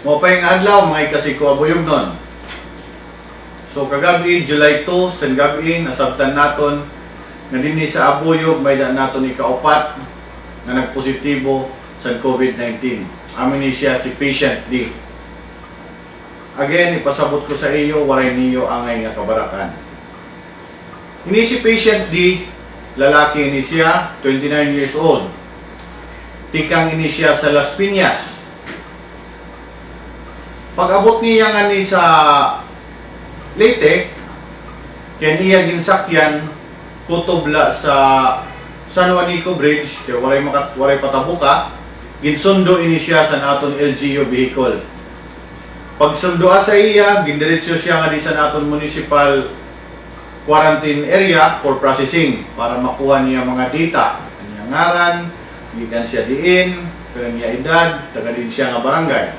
Mopay nga adlaw mga ikasiko abuyog nun. So kagabi July 2 sa gabi nasabtan naton nga dinhi sa abuyog may daan naton ikaupat nga nagpositibo sa COVID-19. Amin ni siya si Patient D. Again, ipasabot ko sa iyo, waray niyo angay nga kabarakan. Ini si Patient D, lalaki ni siya, 29 years old. Tikang ini siya sa Las Piñas. Pag-abot niya nga ni sa Leyte, kaya niya ginsakyan kutubla sa San Juanico Bridge, kaya waray patabuka, ginsundo ini siya sa naton LGU vehicle. Pagsundo sa iya, gindiretso siya nga di sa naton municipal quarantine area for processing para makuha niya mga data. Kanyang ngaran, gikan siya diin, kanya edad, taga din siya nga barangay.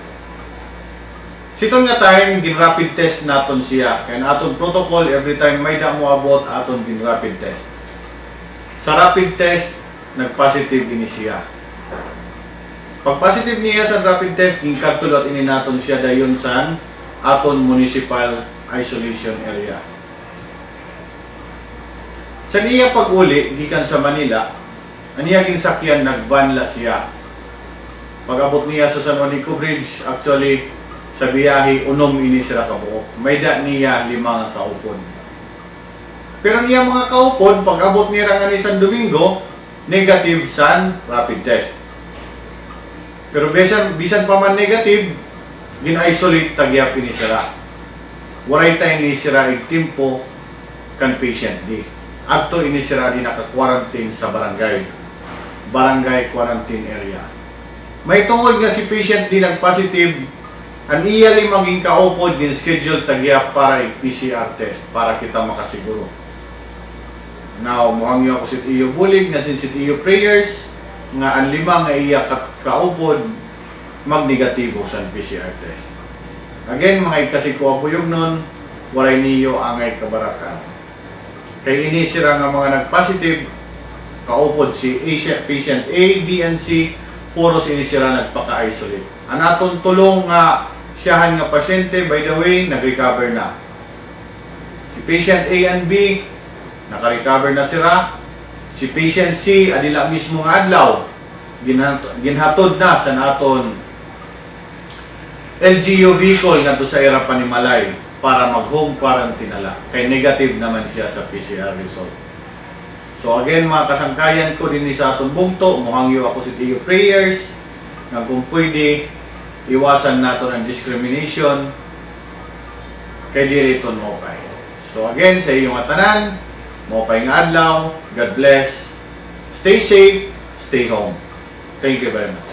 Sitong nga time, gin-rapid test naton siya. Kaya aton protocol, every time may da mo abot, aton gin-rapid test. Sa rapid test, nag-positive ini siya. Pag positive niya sa rapid test, gin-katulot ini naton siya dayon sa aton municipal isolation area. Sa niya pag-uli, gikan sa Manila, aniya ginsakyan, nagbanla siya. Pag-abot niya sa San Juanico Bridge, actually, sa biyahe, unom ini sila kabuok. May da niya 5 nga kaupon. Pero niya mga kaupon, pag-abot niya nga ni San Domingo, negative sa rapid test. Pero bisan pa man negative, gin-isolate tagyap ini sila. Waray tayo ni sila igtimpo kan Patient D. Adto ini sila di naka-quarantine sa barangay quarantine area. May tungod nga si Patient D nag-positive, ang iya maging kaupod din schedule tagya para i-PCR test para kita makasiguro. Now, muhangyo ako sit iyo bulig na sit iyo prayers nga ang 5 nga iya kaupod mag-negatibo sa PCR test. Again, mga ikasiko abuyog nun, waray niyo angay kabarakan. Kay ini sira nga mga nag-positive, kaupod si Patient A, B, and C, puros ini sira nagpaka-isolate. Anaton tulong nga siyahan nga pasyente, by the way, nag-recover na. Si Patient A and B, naka-recover na sila. Si Patient C, adila mismo nga adlaw, ginhatod na sa naton LGU vehicle nga to sa era Panimalay para mag-home quarantine nala. Kay negative naman siya sa PCR result. So again, mga kasangkayan ko din sa aton bungto, muhangyo ako sa iyo prayers na kung pwede iwasan nato ng discrimination kay diriton mopay. So again, sa iyong atanan, mopay nga adlaw, God bless, stay safe, stay home. Thank you very much.